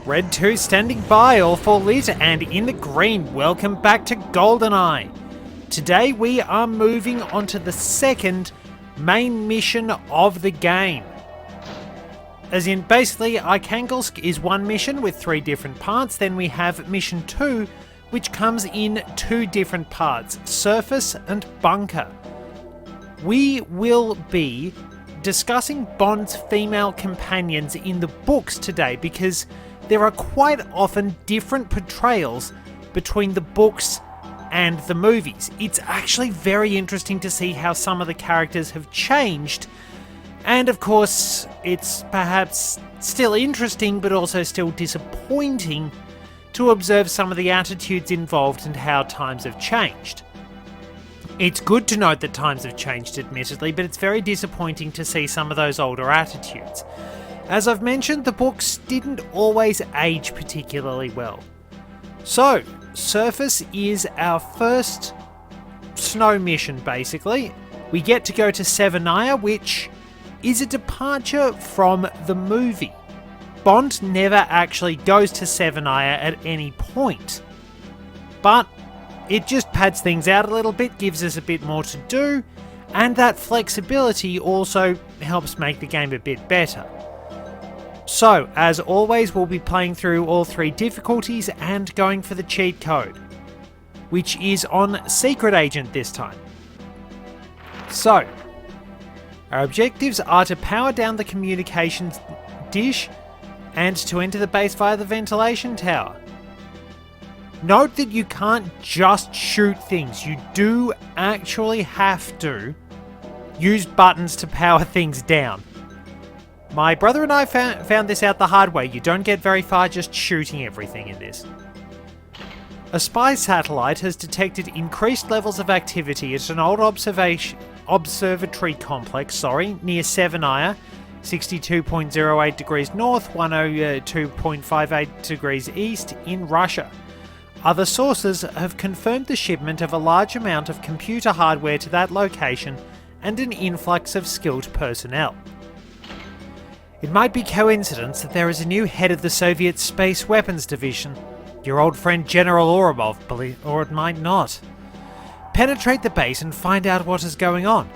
Red 2 standing by, all full lit, and in the green, welcome back to Goldeneye. Today we are moving on to the second main mission of the game. As in, basically, Arkhangelsk is one mission with 3 different parts, then we have mission 2, which comes in 2 different parts, surface and bunker. We will be discussing Bond's female companions in the books today because there are quite often different portrayals between the books and the movies. It's actually very interesting to see how some of the characters have changed, and of course it's perhaps still interesting but also still disappointing to observe some of the attitudes involved and how times have changed. It's good to note that times have changed, admittedly, but it's very disappointing to see some of those older attitudes. As I've mentioned, the books didn't always age particularly well. So, Surface is our first snow mission, basically. We get to go to Severnaya, which is a departure from the movie. Bond never actually goes to Severnaya at any point. But it just pads things out a little bit, gives us a bit more to do, and that flexibility also helps make the game a bit better. So, as always, we'll be playing through all 3 difficulties and going for the cheat code, which is on Secret Agent this time. So, our objectives are to power down the communications dish and to enter the base via the ventilation tower. Note that you can't just shoot things, you do actually have to use buttons to power things down. My brother and I found this out the hard way. You don't get very far just shooting everything in this. A spy satellite has detected increased levels of activity at an old observatory complex near Severnaya, 62.08 degrees north, 102.58 degrees east in Russia. Other sources have confirmed the shipment of a large amount of computer hardware to that location and an influx of skilled personnel. It might be coincidence that there is a new head of the Soviet Space Weapons Division, your old friend General Oromov, or it might not. Penetrate the base and find out what is going on.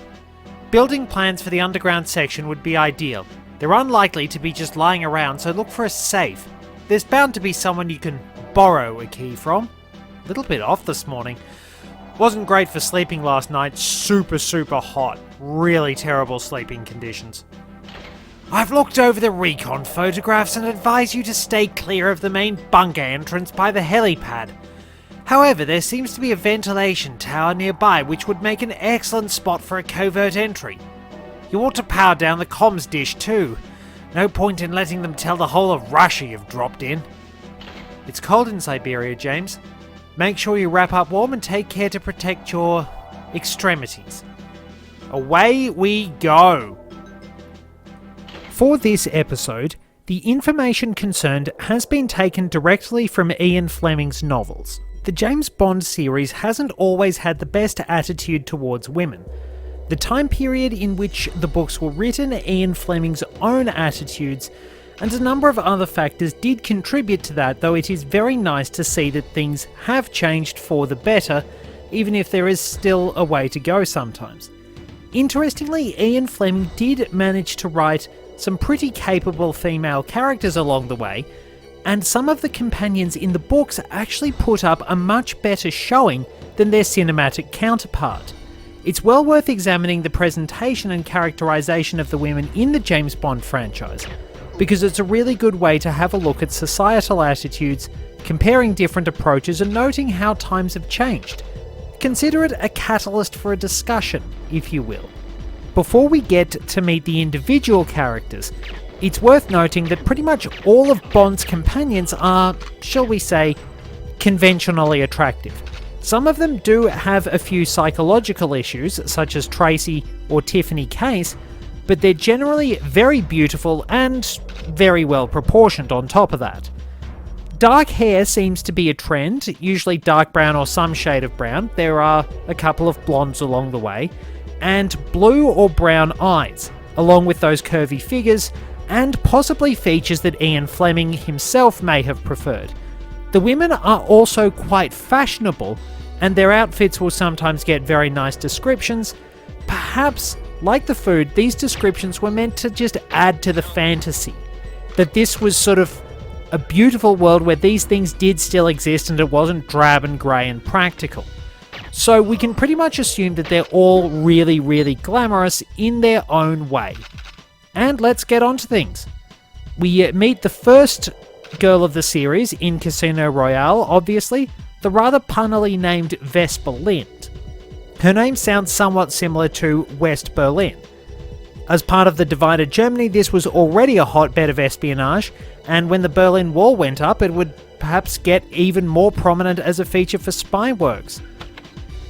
Building plans for the underground section would be ideal. They're unlikely to be just lying around, so look for a safe. There's bound to be someone you can borrow a key from. A little bit off this morning. Wasn't great for sleeping last night, super hot. Really terrible sleeping conditions. I've looked over the recon photographs and advise you to stay clear of the main bunker entrance by the helipad. However, there seems to be a ventilation tower nearby which would make an excellent spot for a covert entry. You ought to power down the comms dish too. No point in letting them tell the whole of Russia you've dropped in. It's cold in Siberia, James. Make sure you wrap up warm and take care to protect your extremities. Away we go! For this episode, the information concerned has been taken directly from Ian Fleming's novels. The James Bond series hasn't always had the best attitude towards women. The time period in which the books were written, Ian Fleming's own attitudes, and a number of other factors did contribute to that, though it is very nice to see that things have changed for the better, even if there is still a way to go sometimes. Interestingly, Ian Fleming did manage to write some pretty capable female characters along the way, and some of the companions in the books actually put up a much better showing than their cinematic counterpart. It's well worth examining the presentation and characterization of the women in the James Bond franchise, because it's a really good way to have a look at societal attitudes, comparing different approaches and noting how times have changed. Consider it a catalyst for a discussion, if you will. Before we get to meet the individual characters, it's worth noting that pretty much all of Bond's companions are, shall we say, conventionally attractive. Some of them do have a few psychological issues, such as Tracy or Tiffany Case, but they're generally very beautiful and very well proportioned on top of that. Dark hair seems to be a trend, usually dark brown or some shade of brown. There are a couple of blondes along the way. And blue or brown eyes. Along with those curvy figures, and possibly features that Ian Fleming himself may have preferred. The women are also quite fashionable, and their outfits will sometimes get very nice descriptions. Perhaps, like the food, these descriptions were meant to just add to the fantasy. That this was sort of a beautiful world where these things did still exist and it wasn't drab and grey and practical. So we can pretty much assume that they're all really, really glamorous in their own way. And let's get on to things. We meet the first girl of the series in Casino Royale, obviously, the rather punnily named Vesper Lind. Her name sounds somewhat similar to West Berlin. As part of the divided Germany, this was already a hotbed of espionage, and when the Berlin Wall went up, it would perhaps get even more prominent as a feature for spy works.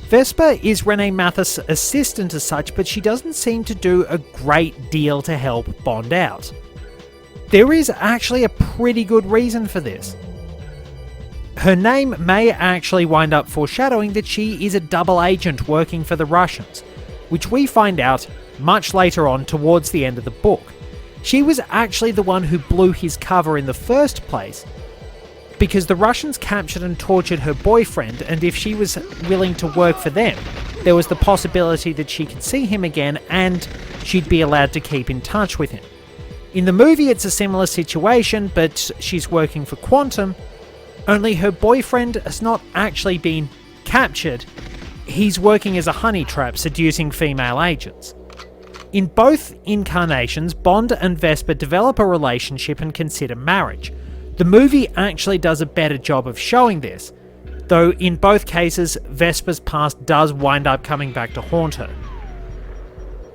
Vesper is Renee Mathis' assistant as such, but she doesn't seem to do a great deal to help Bond out. There is actually a pretty good reason for this. Her name may actually wind up foreshadowing that she is a double agent working for the Russians, which we find out much later on towards the end of the book. She was actually the one who blew his cover in the first place, because the Russians captured and tortured her boyfriend, and if she was willing to work for them, there was the possibility that she could see him again and she'd be allowed to keep in touch with him. In the movie it's a similar situation, but she's working for Quantum, only her boyfriend has not actually been captured. He's working as a honey trap, seducing female agents. In both incarnations, Bond and Vesper develop a relationship and consider marriage. The movie actually does a better job of showing this, though in both cases, Vesper's past does wind up coming back to haunt her.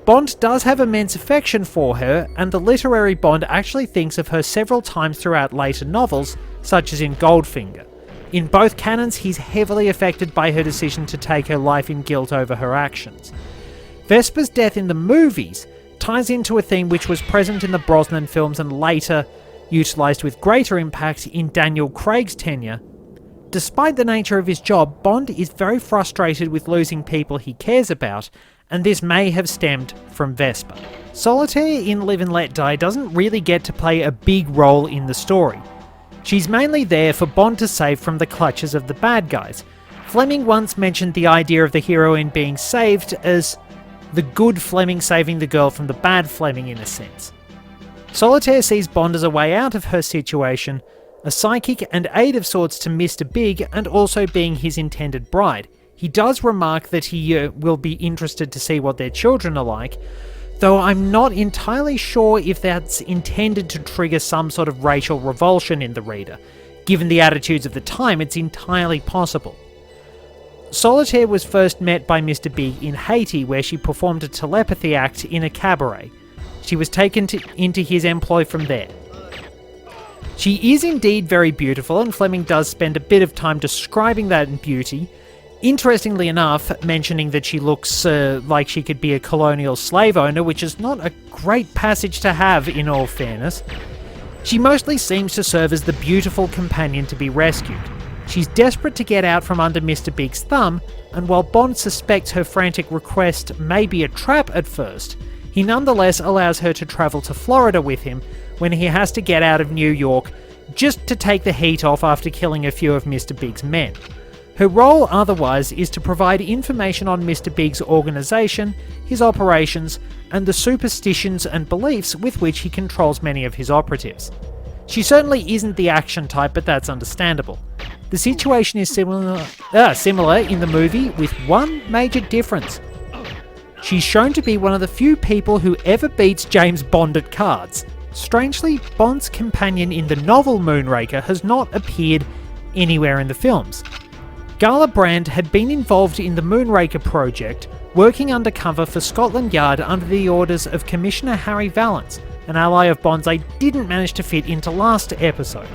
Bond does have immense affection for her, and the literary Bond actually thinks of her several times throughout later novels, such as in Goldfinger. In both canons, he's heavily affected by her decision to take her life in guilt over her actions. Vesper's death in the movies ties into a theme which was present in the Brosnan films and later utilised with greater impact in Daniel Craig's tenure. Despite the nature of his job, Bond is very frustrated with losing people he cares about, and this may have stemmed from Vesper. Solitaire in Live and Let Die doesn't really get to play a big role in the story. She's mainly there for Bond to save from the clutches of the bad guys. Fleming once mentioned the idea of the heroine being saved as the good Fleming saving the girl from the bad Fleming in a sense. Solitaire sees Bond as a way out of her situation, a psychic and aid of sorts to Mr. Big, and also being his intended bride. He does remark that he will be interested to see what their children are like, though I'm not entirely sure if that's intended to trigger some sort of racial revulsion in the reader. Given the attitudes of the time, it's entirely possible. Solitaire was first met by Mr. Big in Haiti, where she performed a telepathy act in a cabaret. She was taken into his employ from there. She is indeed very beautiful, and Fleming does spend a bit of time describing that beauty, interestingly enough mentioning that she looks like she could be a colonial slave owner, which is not a great passage to have in all fairness. She mostly seems to serve as the beautiful companion to be rescued. She's desperate to get out from under Mr. Big's thumb, and while Bond suspects her frantic request may be a trap at first, he nonetheless allows her to travel to Florida with him when he has to get out of New York just to take the heat off after killing a few of Mr. Big's men. Her role otherwise is to provide information on Mr. Big's organisation, his operations, and the superstitions and beliefs with which he controls many of his operatives. She certainly isn't the action type, but that's understandable. The situation is similar in the movie, with one major difference. She's shown to be one of the few people who ever beats James Bond at cards. Strangely, Bond's companion in the novel Moonraker has not appeared anywhere in the films. Gala Brand had been involved in the Moonraker project, working undercover for Scotland Yard under the orders of Commissioner Harry Vallance, an ally of Bond's I didn't manage to fit into last episode.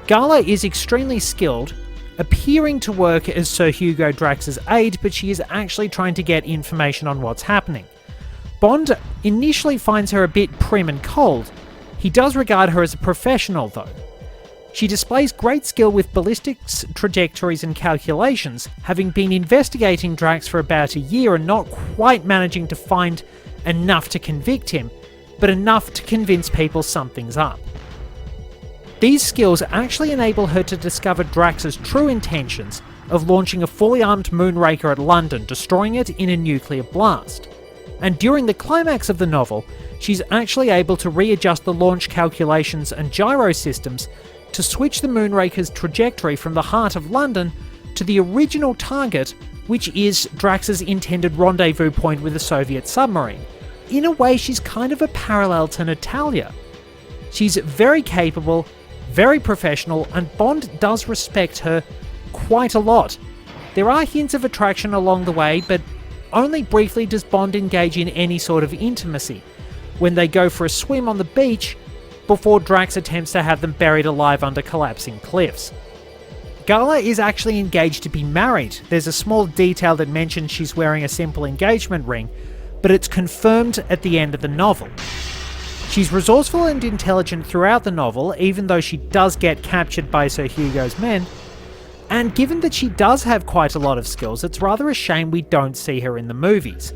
Gala is extremely skilled, appearing to work as Sir Hugo Drax's aide, but she is actually trying to get information on what's happening. Bond initially finds her a bit prim and cold. He does regard her as a professional though. She displays great skill with ballistics, trajectories and calculations, having been investigating Drax for about a year and not quite managing to find enough to convict him, but enough to convince people something's up. These skills actually enable her to discover Drax's true intentions of launching a fully armed Moonraker at London, destroying it in a nuclear blast. And during the climax of the novel, she's actually able to readjust the launch calculations and gyro systems to switch the Moonraker's trajectory from the heart of London to the original target, which is Drax's intended rendezvous point with a Soviet submarine. In a way, she's kind of a parallel to Natalia. She's very capable, very professional, and Bond does respect her quite a lot. There are hints of attraction along the way, but only briefly does Bond engage in any sort of intimacy, when they go for a swim on the beach before Drax attempts to have them buried alive under collapsing cliffs. Gala is actually engaged to be married. There's a small detail that mentions she's wearing a simple engagement ring, but it's confirmed at the end of the novel. She's resourceful and intelligent throughout the novel, even though she does get captured by Sir Hugo's men, and given that she does have quite a lot of skills, it's rather a shame we don't see her in the movies.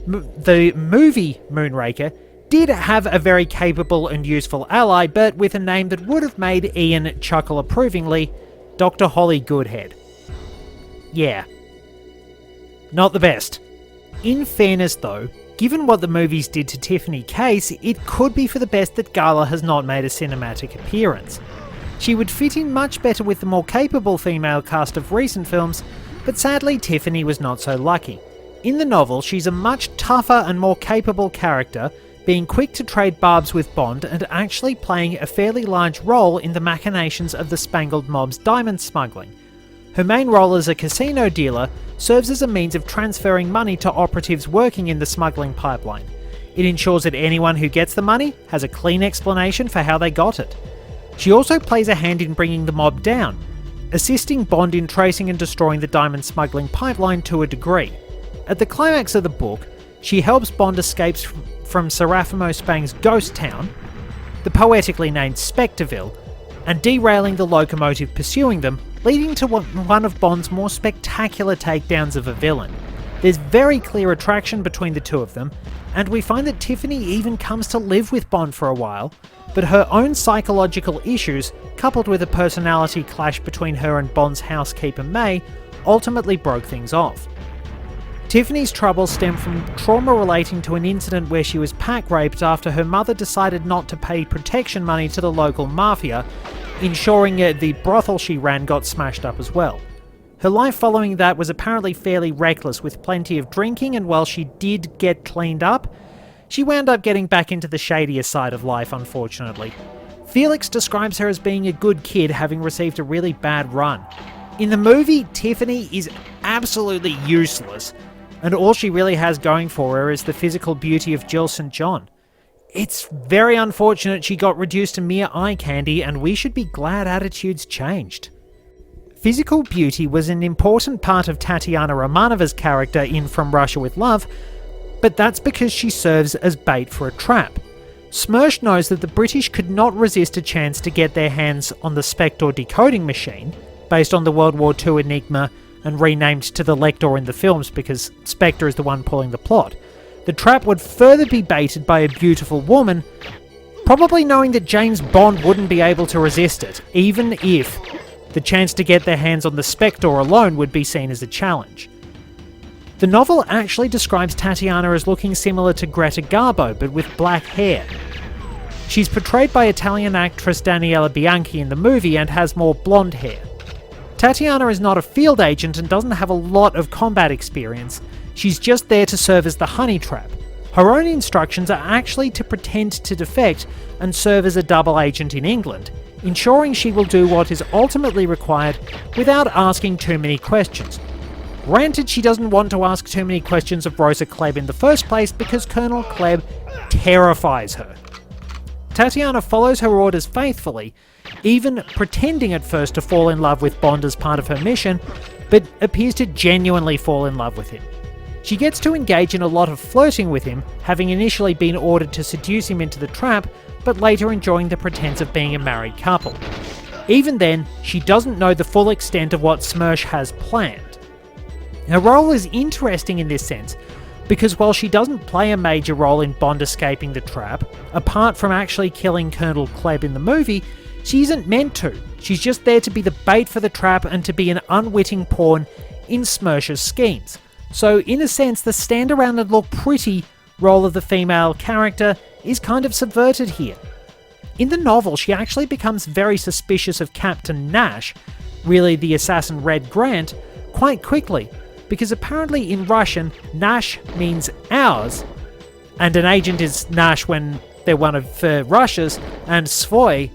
The movie Moonraker did have a very capable and useful ally, but with a name that would have made Ian chuckle approvingly, Dr. Holly Goodhead. Yeah. Not the best. In fairness though, given what the movies did to Tiffany Case, it could be for the best that Gala has not made a cinematic appearance. She would fit in much better with the more capable female cast of recent films, but sadly Tiffany was not so lucky. In the novel, she's a much tougher and more capable character, being quick to trade barbs with Bond and actually playing a fairly large role in the machinations of the Spangled Mob's diamond smuggling. Her main role as a casino dealer serves as a means of transferring money to operatives working in the smuggling pipeline. It ensures that anyone who gets the money has a clean explanation for how they got it. She also plays a hand in bringing the mob down, assisting Bond in tracing and destroying the diamond smuggling pipeline to a degree. At the climax of the book, she helps Bond escape from Serafimo Spang's ghost town, the poetically named Spectreville, and derailing the locomotive pursuing them, leading to one of Bond's more spectacular takedowns of a villain. There's very clear attraction between the two of them, and we find that Tiffany even comes to live with Bond for a while, but her own psychological issues, coupled with a personality clash between her and Bond's housekeeper May, ultimately broke things off. Tiffany's troubles stem from trauma relating to an incident where she was pack raped after her mother decided not to pay protection money to the local mafia, ensuring the brothel she ran got smashed up as well. Her life following that was apparently fairly reckless, with plenty of drinking, and while she did get cleaned up, she wound up getting back into the shadier side of life, unfortunately. Felix describes her as being a good kid, having received a really bad run. In the movie, Tiffany is absolutely useless, and all she really has going for her is the physical beauty of Jill St. John. It's very unfortunate she got reduced to mere eye candy, and we should be glad attitudes changed. Physical beauty was an important part of Tatiana Romanova's character in From Russia with Love, but that's because she serves as bait for a trap. Smersh knows that the British could not resist a chance to get their hands on the Spectre decoding machine, based on the World War II Enigma and renamed to the Lector in the films because Spectre is the one pulling the plot. The trap would further be baited by a beautiful woman, probably knowing that James Bond wouldn't be able to resist it, even if the chance to get their hands on the Spectre alone would be seen as a challenge. The novel actually describes Tatiana as looking similar to Greta Garbo, but with black hair. She's portrayed by Italian actress Daniela Bianchi in the movie and has more blonde hair. Tatiana is not a field agent and doesn't have a lot of combat experience. She's just there to serve as the honey trap. Her own instructions are actually to pretend to defect and serve as a double agent in England, ensuring she will do what is ultimately required without asking too many questions. Granted, she doesn't want to ask too many questions of Rosa Klebb in the first place because Colonel Klebb terrifies her. Tatiana follows her orders faithfully, even pretending at first to fall in love with Bond as part of her mission, but appears to genuinely fall in love with him. She gets to engage in a lot of flirting with him, having initially been ordered to seduce him into the trap, but later enjoying the pretense of being a married couple. Even then, she doesn't know the full extent of what Smersh has planned. Her role is interesting in this sense, Because while she doesn't play a major role in Bond escaping the trap, apart from actually killing Colonel Klebb in the movie, she isn't meant to. She's just there to be the bait for the trap and to be an unwitting pawn in Smersh's schemes. So in a sense, the stand around and look pretty role of the female character is kind of subverted here. In the novel, she actually becomes very suspicious of Captain Nash, really the assassin Red Grant, quite quickly, because apparently in Russian, Nash means ours, and an agent is Nash when they're one of Russia's, and Svoy,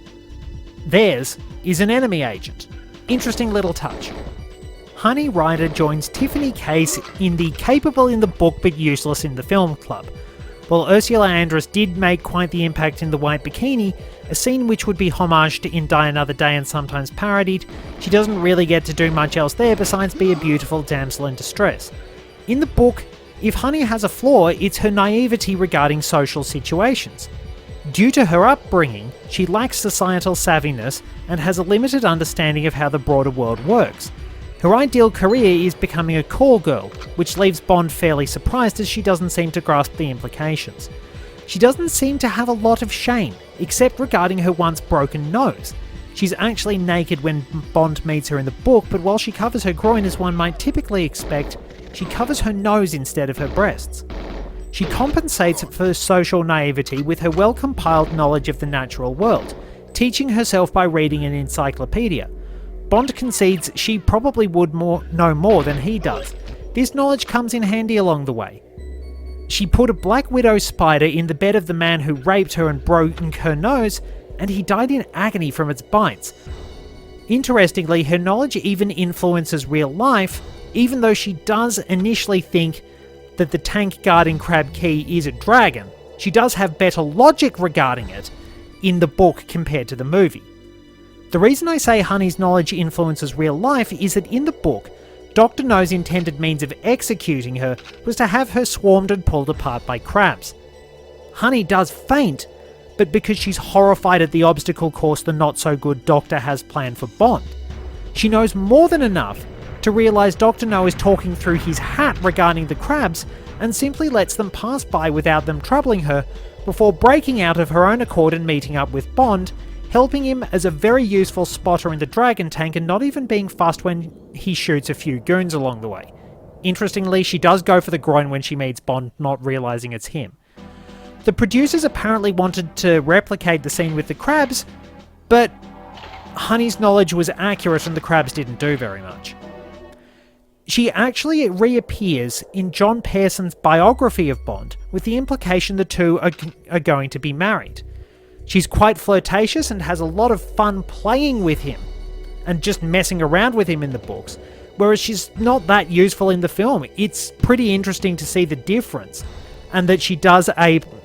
theirs, is an enemy agent. Interesting little touch. Honey Rider joins Tiffany Case in the capable in the book but useless in the film club. While Ursula Andress did make quite the impact in The White Bikini, a scene which would be homaged in Die Another Day and sometimes parodied, she doesn't really get to do much else there besides be a beautiful damsel in distress. In the book, if Honey has a flaw, it's her naivety regarding social situations. Due to her upbringing, she lacks societal savviness and has a limited understanding of how the broader world works. Her ideal career is becoming a call girl, which leaves Bond fairly surprised as she doesn't seem to grasp the implications. She doesn't seem to have a lot of shame, except regarding her once broken nose. She's actually naked when Bond meets her in the book, but while she covers her groin as one might typically expect, she covers her nose instead of her breasts. She compensates for social naivety with her well-compiled knowledge of the natural world, teaching herself by reading an encyclopedia. Bond concedes she probably would know more than he does. This knowledge comes in handy along the way. She put a Black Widow spider in the bed of the man who raped her and broke her nose, and he died in agony from its bites. Interestingly, her knowledge even influences real life, even though she does initially think that the tank guarding Crab Key is a dragon. She does have better logic regarding it in the book compared to the movie. The reason I say Honey's knowledge influences real life is that in the book, Dr. No's intended means of executing her was to have her swarmed and pulled apart by crabs. Honey does faint, but because she's horrified at the obstacle course the not-so-good Doctor has planned for Bond. She knows more than enough to realise Dr. No is talking through his hat regarding the crabs and simply lets them pass by without them troubling her before breaking out of her own accord and meeting up with Bond, helping him as a very useful spotter in the Dragon tank and not even being fussed when he shoots a few goons along the way. Interestingly, she does go for the groin when she meets Bond, not realising it's him. The producers apparently wanted to replicate the scene with the crabs, but Honey's knowledge was accurate and the crabs didn't do very much. She actually reappears in John Pearson's biography of Bond, with the implication the two are going to be married. She's quite flirtatious and has a lot of fun playing with him and just messing around with him in the books, whereas she's not that useful in the film. It's pretty interesting to see the difference, and that she does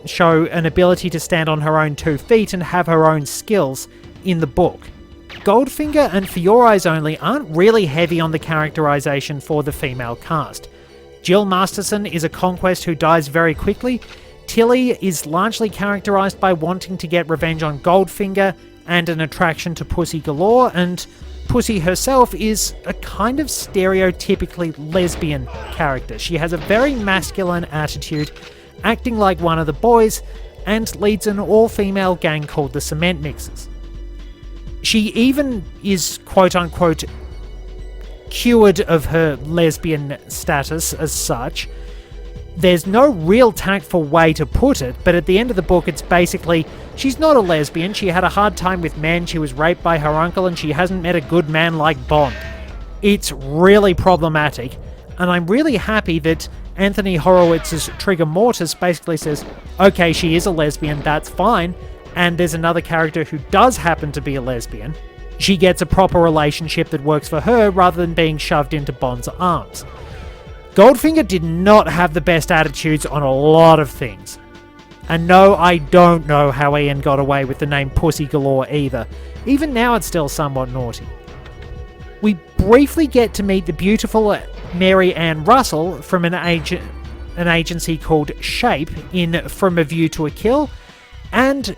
show an ability to stand on her own 2 feet and have her own skills in the book. Goldfinger and For Your Eyes Only aren't really heavy on the characterization for the female cast. Jill Masterson is a conquest who dies very quickly. Tilly is largely characterized by wanting to get revenge on Goldfinger and an attraction to Pussy galore, and Pussy herself is a kind of stereotypically lesbian character. She has a very masculine attitude, acting like one of the boys, and leads an all-female gang called the Cement Mixers. She even is quote-unquote cured of her lesbian status as such. There's no real tactful way to put it, but at the end of the book it's basically, she's not a lesbian, she had a hard time with men, she was raped by her uncle, and she hasn't met a good man like Bond. It's really problematic, and I'm really happy that Anthony Horowitz's Trigger Mortis basically says, okay, she is a lesbian, that's fine, and there's another character who does happen to be a lesbian. She gets a proper relationship that works for her rather than being shoved into Bond's arms. Goldfinger did not have the best attitudes on a lot of things. And no, I don't know how Ian got away with the name Pussy Galore either. Even now it's still somewhat naughty. We briefly get to meet the beautiful Mary Ann Russell from an agency called Shape in From a View to a Kill, and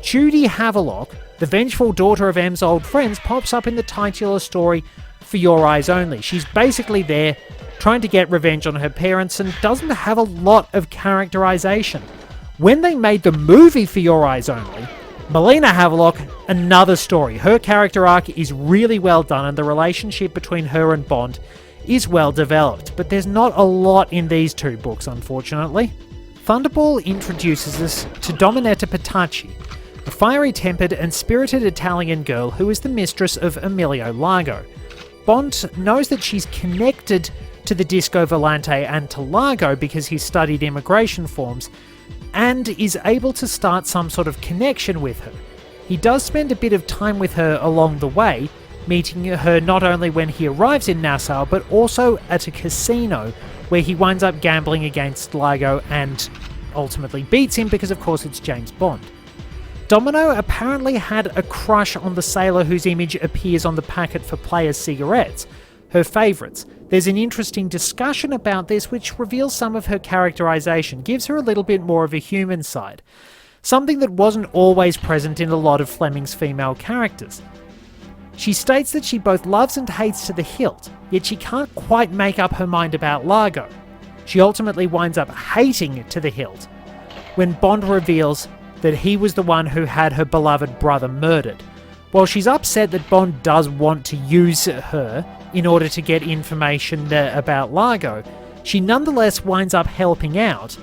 Judy Havelock, the vengeful daughter of M's old friends, pops up in the titular story For Your Eyes Only. She's basically there trying to get revenge on her parents, and doesn't have a lot of characterization. When they made the movie For Your Eyes Only, Melina Havelock, another story. Her character arc is really well done, and the relationship between her and Bond is well developed, but there's not a lot in these two books, unfortunately. Thunderball introduces us to Dominetta Petacci, a fiery-tempered and spirited Italian girl who is the mistress of Emilio Largo. Bond knows that she's connected to the Disco Volante and to Largo because he's studied immigration forms, and is able to start some sort of connection with her. He does spend a bit of time with her along the way, meeting her not only when he arrives in Nassau, but also at a casino where he winds up gambling against Largo and ultimately beats him because of course it's James Bond. Domino apparently had a crush on the sailor whose image appears on the packet for Players cigarettes, her favourites. There's an interesting discussion about this which reveals some of her characterization, gives her a little bit more of a human side, something that wasn't always present in a lot of Fleming's female characters. She states that she both loves and hates to the hilt, yet she can't quite make up her mind about Largo. She ultimately winds up hating to the hilt when Bond reveals that he was the one who had her beloved brother murdered. While she's upset that Bond does want to use her in order to get information about Largo, she nonetheless winds up helping out,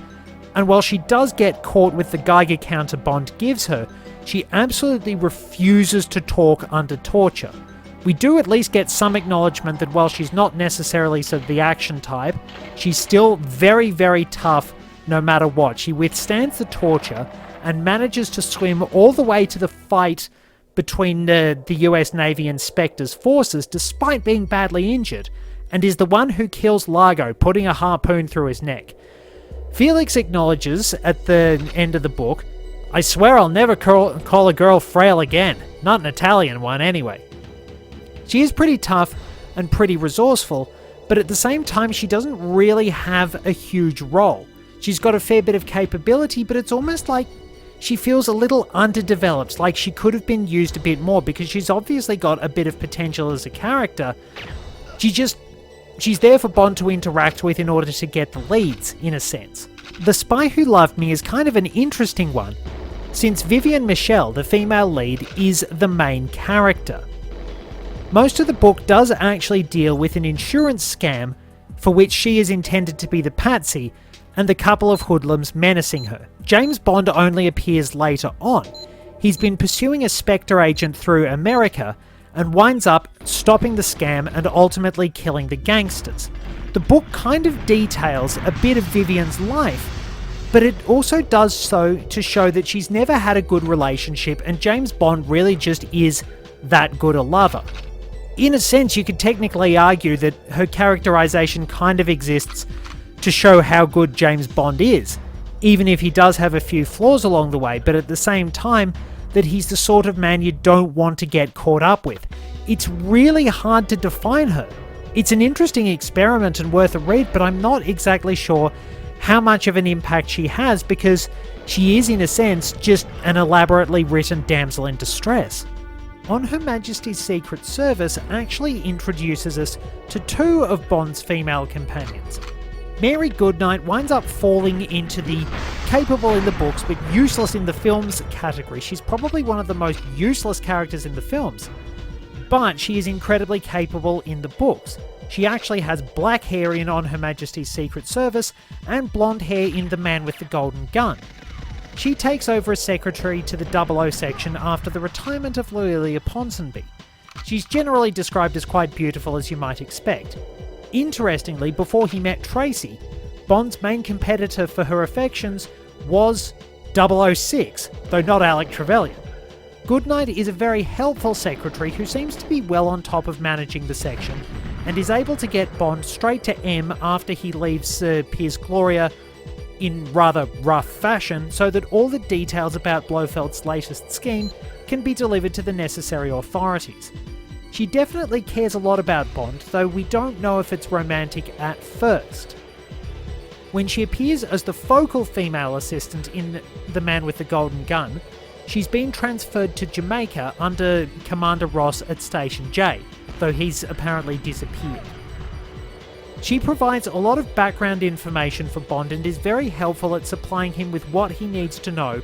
and while she does get caught with the Geiger counter Bond gives her, she absolutely refuses to talk under torture. We do at least get some acknowledgement that while she's not necessarily the action type, she's still very, very tough no matter what. She withstands the torture and manages to swim all the way to the fight between the US Navy and Spectre's forces despite being badly injured, and is the one who kills Largo, putting a harpoon through his neck. Felix acknowledges at the end of the book, "I swear I'll never call a girl frail again, not an Italian one anyway." She is pretty tough and pretty resourceful, but at the same time she doesn't really have a huge role. She's got a fair bit of capability, but it's almost like she feels a little underdeveloped, like she could have been used a bit more because she's obviously got a bit of potential as a character. She's there for Bond to interact with in order to get the leads, in a sense. The Spy Who Loved Me is kind of an interesting one, since Vivian Michel, the female lead, is the main character. Most of the book does actually deal with an insurance scam for which she is intended to be the patsy, and the couple of hoodlums menacing her. James Bond only appears later on. He's been pursuing a Spectre agent through America, and winds up stopping the scam and ultimately killing the gangsters. The book kind of details a bit of Vivian's life, but it also does so to show that she's never had a good relationship, and James Bond really just is that good a lover. In a sense, you could technically argue that her characterization kind of exists to show how good James Bond is, even if he does have a few flaws along the way, but at the same time, that he's the sort of man you don't want to get caught up with. It's really hard to define her. It's an interesting experiment and worth a read, but I'm not exactly sure how much of an impact she has, because she is, in a sense, just an elaborately written damsel in distress. On Her Majesty's Secret Service actually introduces us to two of Bond's female companions. Mary Goodnight winds up falling into the capable in the books but useless in the films category. She's probably one of the most useless characters in the films, but she is incredibly capable in the books. She actually has black hair in On Her Majesty's Secret Service and blonde hair in The Man with the Golden Gun. She takes over as secretary to the 00 section after the retirement of Loelia Ponsonby. She's generally described as quite beautiful, as you might expect. Interestingly, before he met Tracy, Bond's main competitor for her affections was 006, though not Alec Trevelyan. Goodnight is a very helpful secretary who seems to be well on top of managing the section, and is able to get Bond straight to M after he leaves Piers Gloria in rather rough fashion, so that all the details about Blofeld's latest scheme can be delivered to the necessary authorities. She definitely cares a lot about Bond, though we don't know if it's romantic at first. When she appears as the focal female assistant in The Man with the Golden Gun, she's been transferred to Jamaica under Commander Ross at Station J, though he's apparently disappeared. She provides a lot of background information for Bond and is very helpful at supplying him with what he needs to know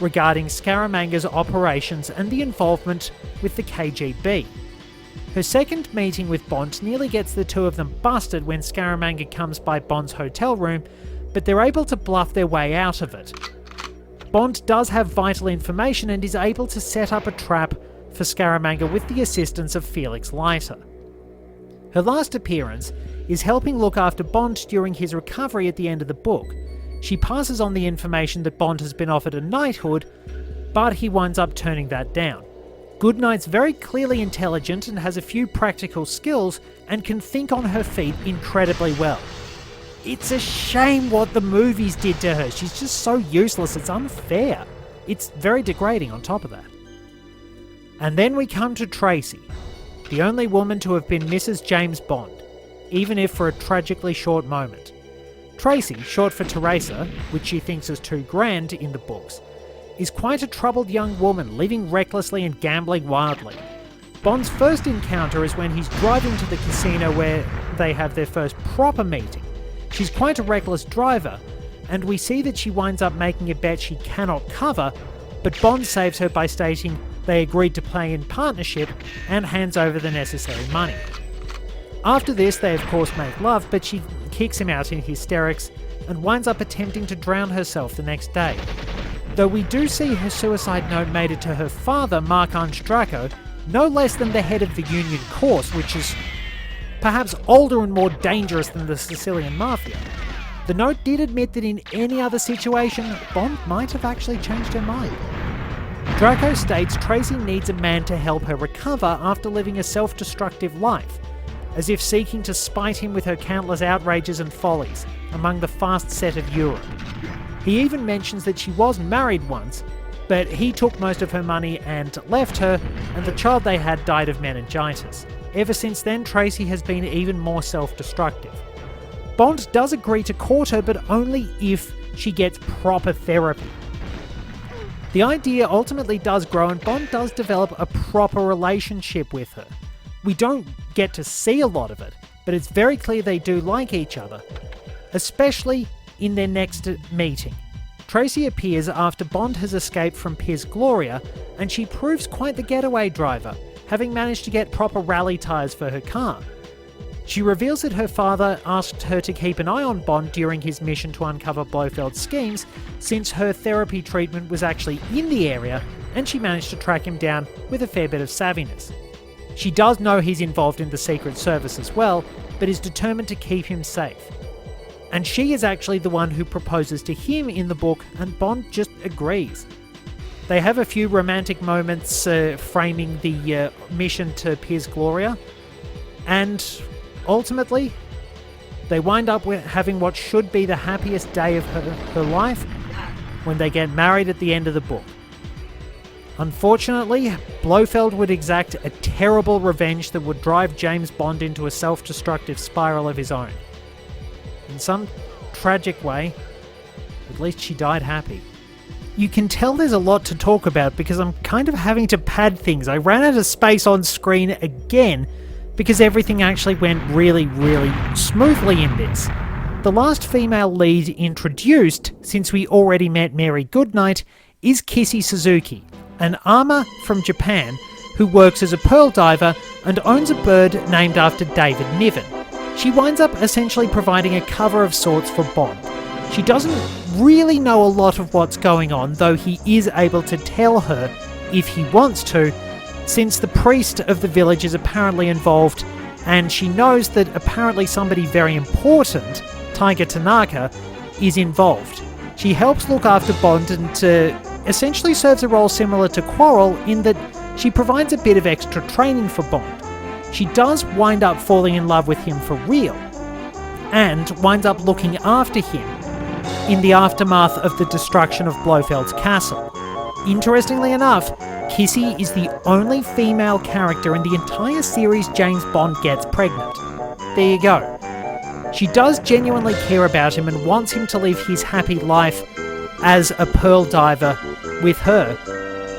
regarding Scaramanga's operations and the involvement with the KGB. Her second meeting with Bond nearly gets the two of them busted when Scaramanga comes by Bond's hotel room, but they're able to bluff their way out of it. Bond does have vital information and is able to set up a trap for Scaramanga with the assistance of Felix Leiter. Her last appearance is helping look after Bond during his recovery at the end of the book. She passes on the information that Bond has been offered a knighthood, but he winds up turning that down. Goodnight's very clearly intelligent and has a few practical skills and can think on her feet incredibly well. It's a shame what the movies did to her. She's just so useless, it's unfair. It's very degrading on top of that. And then we come to Tracy, the only woman to have been Mrs. James Bond, even if for a tragically short moment. Tracy, short for Teresa, which she thinks is too grand in the books, is quite a troubled young woman living recklessly and gambling wildly. Bond's first encounter is when he's driving to the casino where they have their first proper meeting. She's quite a reckless driver, and we see that she winds up making a bet she cannot cover, but Bond saves her by stating they agreed to play in partnership and hands over the necessary money. After this, they of course make love, but she kicks him out in hysterics and winds up attempting to drown herself the next day. Though we do see her suicide note made it to her father, Marc-Ange Draco, no less than the head of the Union Course, which is perhaps older and more dangerous than the Sicilian Mafia. The note did admit that in any other situation, Bond might have actually changed her mind. Draco states Tracy needs a man to help her recover after living a self-destructive life, as if seeking to spite him with her countless outrages and follies among the fast set of Europe. He even mentions that she was married once, but he took most of her money and left her, and the child they had died of meningitis. Ever since then, Tracy has been even more self-destructive. Bond does agree to court her, but only if she gets proper therapy. The idea ultimately does grow, and Bond does develop a proper relationship with her. We don't get to see a lot of it, but it's very clear they do like each other, especially in their next meeting. Tracy appears after Bond has escaped from Piz Gloria, and she proves quite the getaway driver, having managed to get proper rally tyres for her car. She reveals that her father asked her to keep an eye on Bond during his mission to uncover Blofeld's schemes, since her therapy treatment was actually in the area, and she managed to track him down with a fair bit of savviness. She does know he's involved in the Secret Service as well, but is determined to keep him safe. And she is actually the one who proposes to him in the book, and Bond just agrees. They have a few romantic moments framing the mission to Piz Gloria, and ultimately, they wind up with having what should be the happiest day of her life when they get married at the end of the book. Unfortunately, Blofeld would exact a terrible revenge that would drive James Bond into a self-destructive spiral of his own. In some tragic way, at least she died happy. You can tell there's a lot to talk about because I'm kind of having to pad things. I ran out of space on screen again because everything actually went really, really smoothly in this. The last female lead introduced, since we already met Mary Goodnight, is Kissy Suzuki, an armour from Japan who works as a pearl diver and owns a bird named after David Niven. She winds up essentially providing a cover of sorts for Bond. She doesn't really know a lot of what's going on, though he is able to tell her if he wants to, since the priest of the village is apparently involved, and she knows that apparently somebody very important, Tiger Tanaka, is involved. She helps look after Bond and essentially serves a role similar to Quarrel in that she provides a bit of extra training for Bond. She does wind up falling in love with him for real, and winds up looking after him in the aftermath of the destruction of Blofeld's castle. Interestingly enough, Kissy is the only female character in the entire series James Bond gets pregnant. There you go. She does genuinely care about him and wants him to live his happy life as a pearl diver with her,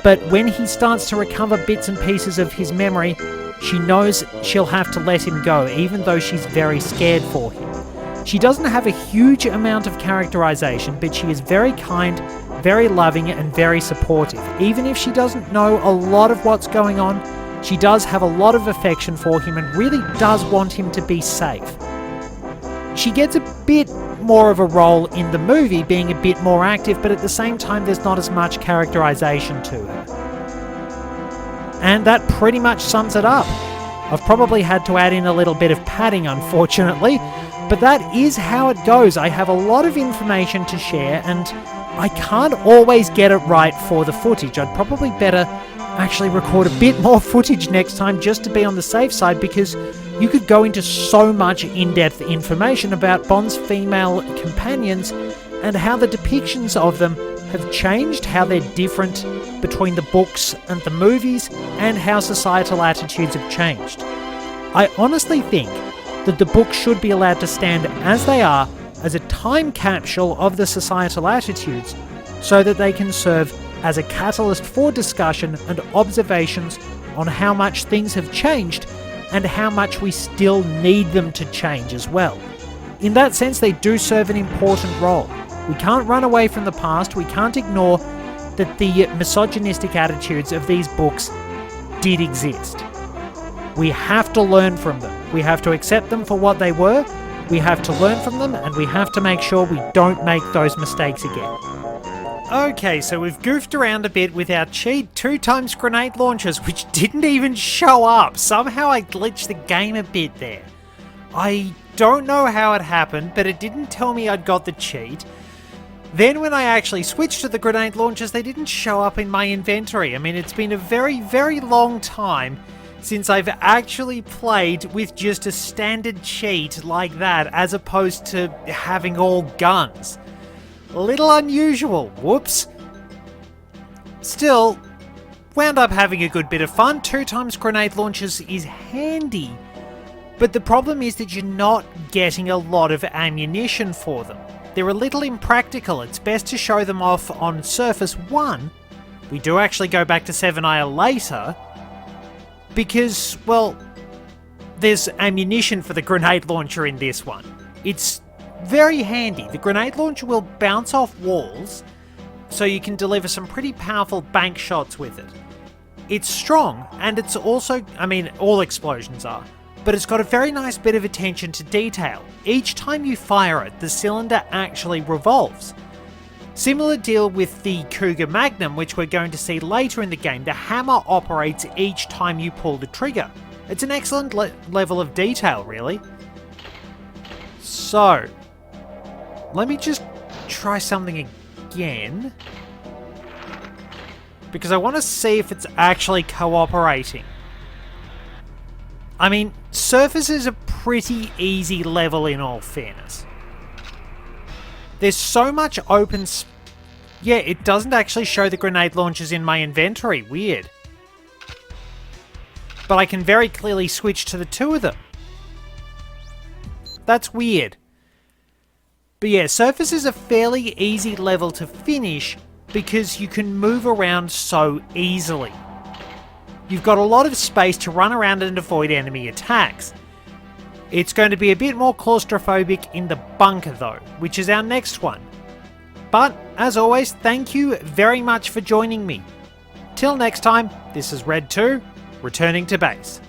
but when he starts to recover bits and pieces of his memory, she knows she'll have to let him go, even though she's very scared for him. She doesn't have a huge amount of characterization, but she is very kind, very loving, and very supportive. Even if she doesn't know a lot of what's going on, she does have a lot of affection for him and really does want him to be safe. She gets a bit more of a role in the movie, being a bit more active, but at the same time there's not as much characterization to her. And that pretty much sums it up. I've probably had to add in a little bit of padding, unfortunately, but that is how it goes. I have a lot of information to share, and I can't always get it right for the footage. I'd probably better actually record a bit more footage next time just to be on the safe side, because you could go into so much in-depth information about Bond's female companions and how the depictions of them have changed, how they're different between the books and the movies, and how societal attitudes have changed. I honestly think that the books should be allowed to stand as they are, as a time capsule of the societal attitudes, so that they can serve as a catalyst for discussion and observations on how much things have changed and how much we still need them to change as well. In that sense, they do serve an important role. We can't run away from the past, we can't ignore that the misogynistic attitudes of these books did exist. We have to learn from them. We have to accept them for what they were, we have to learn from them, and we have to make sure we don't make those mistakes again. Okay, so we've goofed around a bit with our cheat 2x grenade launchers, which didn't even show up. Somehow I glitched the game a bit there. I don't know how it happened, but it didn't tell me I'd got the cheat. Then when I actually switched to the grenade launchers, they didn't show up in my inventory. I mean, it's been a very, very long time since I've actually played with just a standard cheat like that, as opposed to having all guns. A little unusual, whoops. Still, wound up having a good bit of fun. 2x grenade launchers is handy, but the problem is that you're not getting a lot of ammunition for them. They're a little impractical. It's best to show them off on Surface 1. We do actually go back to 7 Isle later, because, well, there's ammunition for the grenade launcher in this one. It's very handy. The grenade launcher will bounce off walls, so you can deliver some pretty powerful bank shots with it. It's strong, and it's also, I mean, all explosions are, but it's got a very nice bit of attention to detail. Each time you fire it, the cylinder actually revolves. Similar deal with the Cougar Magnum, which we're going to see later in the game. The hammer operates each time you pull the trigger. It's an excellent level of detail, really. So, let me just try something again, because I want to see if it's actually cooperating. I mean, Surface is a pretty easy level in all fairness. There's so much open yeah, it doesn't actually show the grenade launchers in my inventory. Weird. But I can very clearly switch to the two of them. That's weird. But yeah, Surface is a fairly easy level to finish because you can move around so easily. You've got a lot of space to run around and avoid enemy attacks. It's going to be a bit more claustrophobic in the bunker though, which is our next one. But, as always, thank you very much for joining me. Till next time, this is Red 2, returning to base.